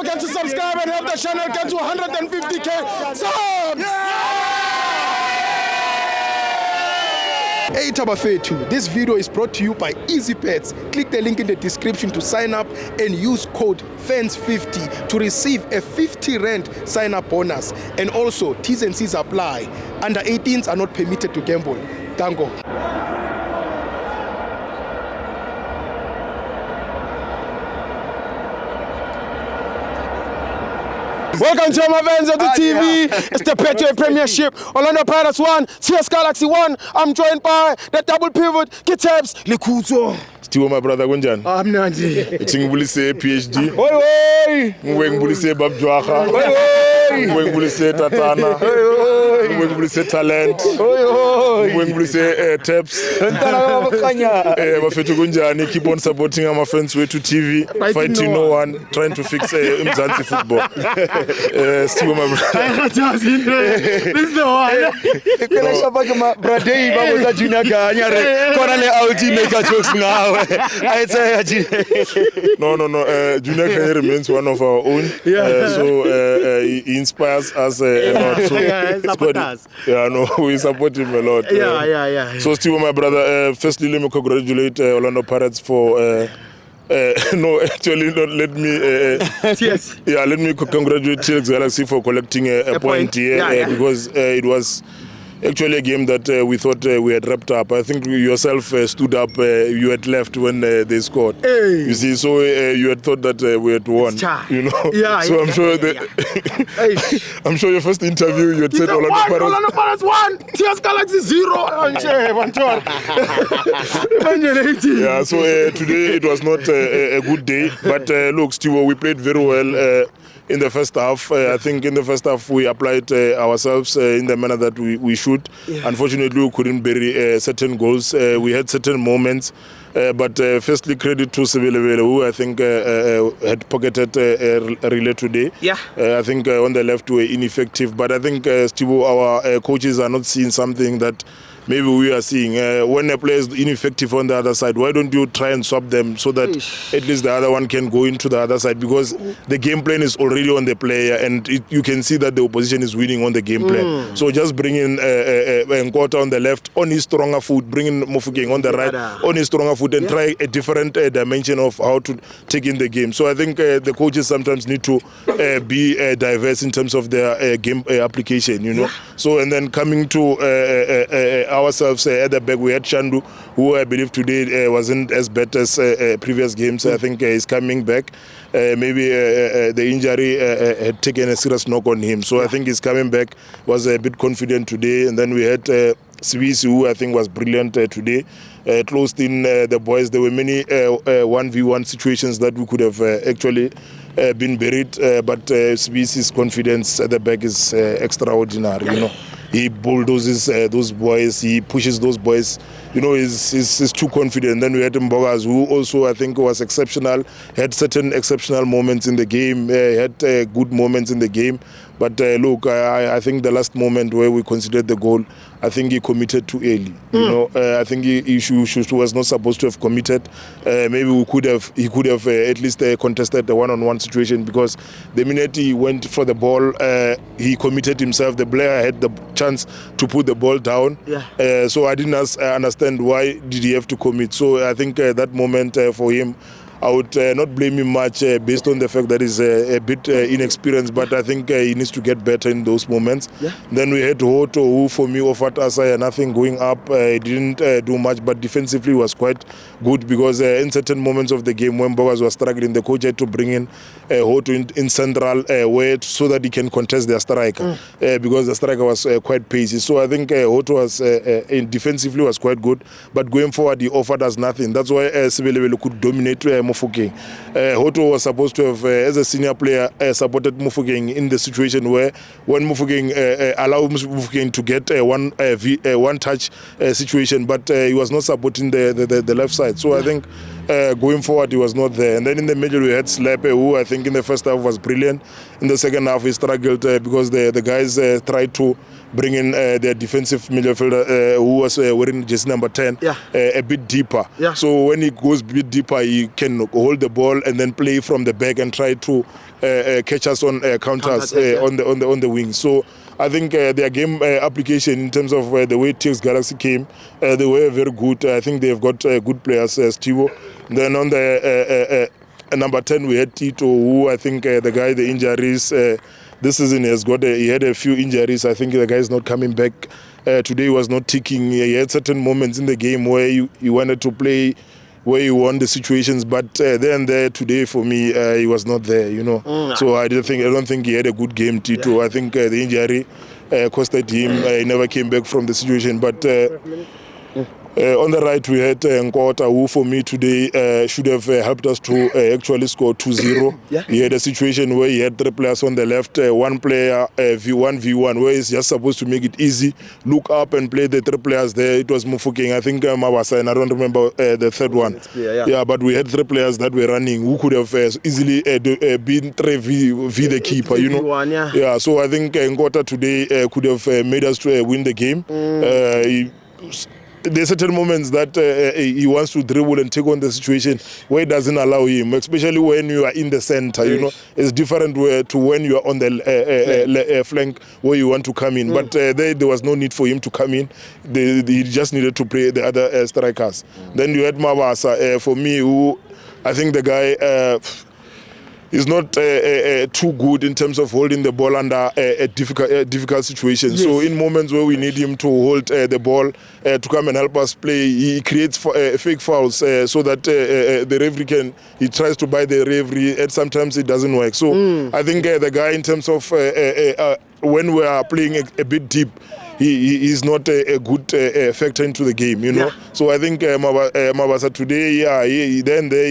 forget to subscribe and help the channel get to 150k subs. Hey Tabafethu, this video is brought to you by EASYBET. Click the link in the description to sign up and use code FANS50 to receive a 50 rand sign up bonus. And also, T&Cs apply. Under 18s are not permitted to gamble. Tango. Welcome to my FANS Wethu TV. It's the Betway Premiership. Orlando Pirates 1, CS Galaxy 1. I'm joined by the double pivot, Kitabs, Likuzo. Still my brother Gunjan. I'm Nandi. It's Ngulise PhD. Oi! Ngulise Babjwaka. Ngulise Tatana. Ngulise Talent. Ngulise Taps. Bafethu Gunjani, keep on supporting our FANS Wethu TV. Fighting no one, trying to fix Mzansi football. Still my brother. This is the one. No. Junior Kanye remains one of our own. So he inspires us a lot. So we support him a lot. Yeah. So Steve, my brother, firstly, let me congratulate Orlando Pirates for. No, actually, let me. Yes. Yeah, let me congratulate CS Galaxy for collecting a point here because it was. Actually, a game that we thought we had wrapped up. I think you yourself stood up. You had left when they scored. Hey. You see, so you had thought that we had won. You know. So I'm sure I'm sure your first interview you had said Orlando Pirates 1, CS Galaxy 0. Yeah. So today it was not a good day, but look, Steve, we played very well. In the first half, I think in the first half we applied ourselves in the manner that we should. Unfortunately, we couldn't bury certain goals. We had certain moments, but firstly, credit to Sebelebele, who I think had pocketed a relay today. I think on the left we were ineffective, but I think Stivo, our coaches are not seeing something that maybe we are seeing. When a player is ineffective on the other side, why don't you try and swap them so that at least the other one can go into the other side, because the game plan is already on the player and you can see that the opposition is winning on the game plan. So just bring in Nkota on the left on his stronger foot, bring in Mofokeng on the right on his stronger foot, and try a different dimension of how to take in the game. So I think the coaches sometimes need to be diverse in terms of their game application, you know. So and then coming to ourselves at the back, we had Shandu, who I believe today wasn't as bad as previous games. I think he's coming back. Maybe the injury had taken a serious knock on him. So I think he's coming back, was a bit confident today. And then we had Sibisi, who I think was brilliant today. Closed in the boys. There were many 1v1 situations that we could have actually been buried. But Sibisi's confidence at the back is extraordinary, you know. He bulldozes those boys. He pushes those boys. You know, he's too confident. Then we had Mbogas, who also I think was exceptional. Had certain exceptional moments in the game. Had good moments in the game. But look, I think the last moment where we considered the goal, I think he committed too early. You know, I think he was not supposed to have committed. Maybe he could have at least contested the one-on-one situation, because the minute he went for the ball, he committed himself. The player had the chance to put the ball down. So I didn't understand why did he have to commit. So I think that moment for him, I would not blame him much based on the fact that he's a bit inexperienced, but I think he needs to get better in those moments. Then we had Hoto, who for me offered us nothing going up. He didn't do much, but defensively was quite good, because in certain moments of the game when Bogas was struggling, the coach had to bring in Hoto in central way so that he can contest their striker, because the striker was quite pacey. So I think Hoto was defensively was quite good, but going forward he offered us nothing. That's why Sebelebele could dominate Mofokeng. Hoto was supposed to have, as a senior player, supported Mofokeng in the situation where when Mofokeng allowed Mofokeng to get a one-touch situation, but he was not supporting the left side. So I think going forward he was not there. And then in the middle we had Slepe, who I think in the first half was brilliant. In the second half he struggled because the guys tried to bring in their defensive midfielder who was wearing jersey number 10 a bit deeper. So when he goes a bit deeper, he can hold the ball and then play from the back and try to catch us on counters on the wing. So I think their game application in terms of the way T&Cs Galaxy came, they were very good. I think they've got good players, Stivo. Then on the number 10, we had Tito, who I think the injuries this season he had a few injuries. I think the guy is not coming back. Today he was not ticking. He had certain moments in the game where he wanted to play, where he won the situations, but there today for me he was not there, So I don't think he had a good game, Tito. I think the injury costed him. He never came back from the situation, but on the right we had Nkota, who for me today should have helped us to actually score 2-0. He had a situation where he had 3 players on the left, 1 player v1 where he's just supposed to make it easy, look up and play the 3 players there. It was Mufokeng, I think Mawasa, and I don't remember the third one. But we had 3 players that were running who could have easily been 3v the keeper, So I think Nkota today could have made us to win the game. There's certain moments that he wants to dribble and take on the situation where it doesn't allow him, especially when you are in the center. It's different to when you are on the flank where you want to come in. But there was no need for him to come in. He just needed to play the other strikers. Then you had Mawasa, for me, who I think the guy is not too good in terms of holding the ball under a difficult situation. So in moments where we need him to hold the ball to come and help us play, he creates fake fouls so that the referee he tries to buy the referee, and sometimes it doesn't work. So I think the guy, in terms of when we are playing a bit deep, he is not a good factor into the game, So I think Mabasa today,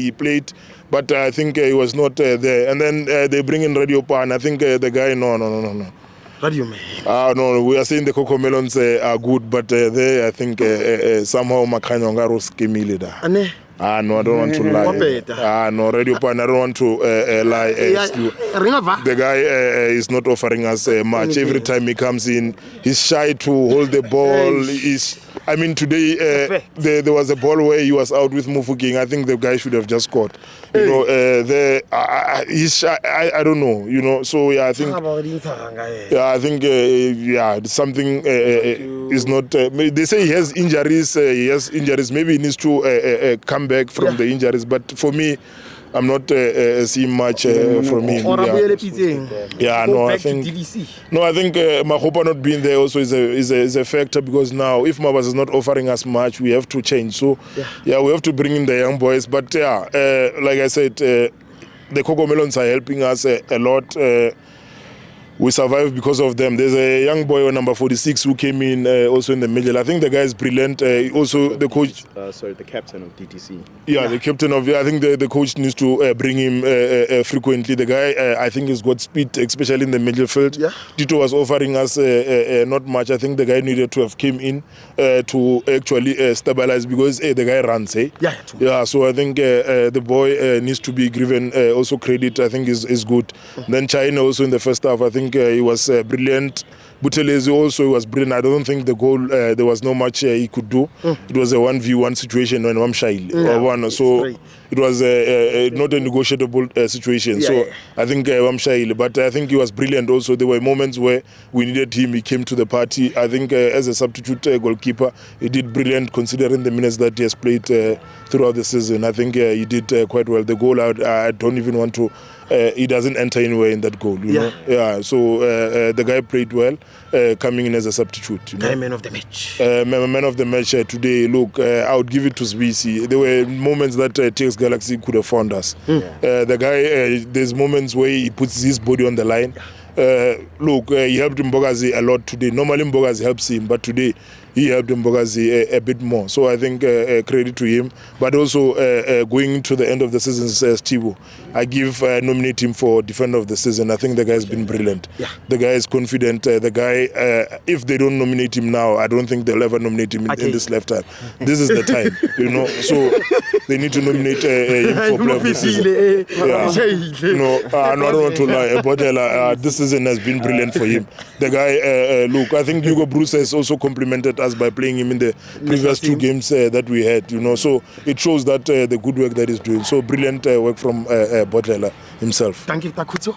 he played, but I think he was not there. And then they bring in Makgopa, and I think the guy, no. What do you mean? No, we are saying the Coco Melons are good, but there I think somehow Makanyonga was Kemile. No, I don't want to lie. No, Radio Pan, I don't want to lie. The guy is not offering us much. Every time he comes in, he's shy to hold the ball. Today there was a ball where he was out with Mufokeng. I think the guy should have just scored. He's shy. I don't know. So I think something is not. They say he has injuries. Maybe he needs to come back from the injuries, but for me, I'm not seeing much from him. I think Makgopa not being there also is a factor, because now if Mabas is not offering us much, we have to change. So we have to bring in the young boys. But like I said, the Coco Melons are helping us a lot. We survived because of them. There's a young boy on number 46 who came in also in the middle. I think the guy is brilliant. Also, the coach... the captain of DTC. The captain of... I think the coach needs to bring him frequently. The guy, I think, has got speed, especially in the midfield. Tito was offering us not much. I think the guy needed to have came in to actually stabilize, because the guy runs. So I think the boy needs to be given also credit. I think is good. Then China also in the first half, I think he was brilliant. Buthelezi also was brilliant. I don't think the goal, there was no much he could do. It was a 1v1 situation when Wamshaili. So it was not a negotiable situation. So I think Wamshaili, but I think he was brilliant also. There were moments where we needed him. He came to the party. I think as a substitute goalkeeper, he did brilliant considering the minutes that he has played throughout the season. I think he did quite well. The goal, I don't even want to... he doesn't enter anywhere in that goal, you know. So the guy played well, coming in as a substitute. Man of the match. Man of the match today. Look, I would give it to Zwisi. There were moments that T&Cs Galaxy could have found us. The guy, there's moments where he puts his body on the line. Look, he helped Mbogazi a lot today. Normally Mbogazi helps him, but today he helped Mbogazi a bit more. So I think credit to him. But also going to the end of the season, Stivo, I nominate him for defender of the season. I think the guy has been brilliant. The guy is confident. The guy, if they don't nominate him now, I don't think they'll ever nominate him in this lifetime. This is the time, you know. So they need to nominate him for player of the season. No, I don't want to lie. Botella, this season has been brilliant for him. The guy, look, I think Hugo Bruce has also complimented us by playing him in the previous 2 games that we had. So it shows that the good work that he's doing. So brilliant work from Botella himself. Thank you, Takutso.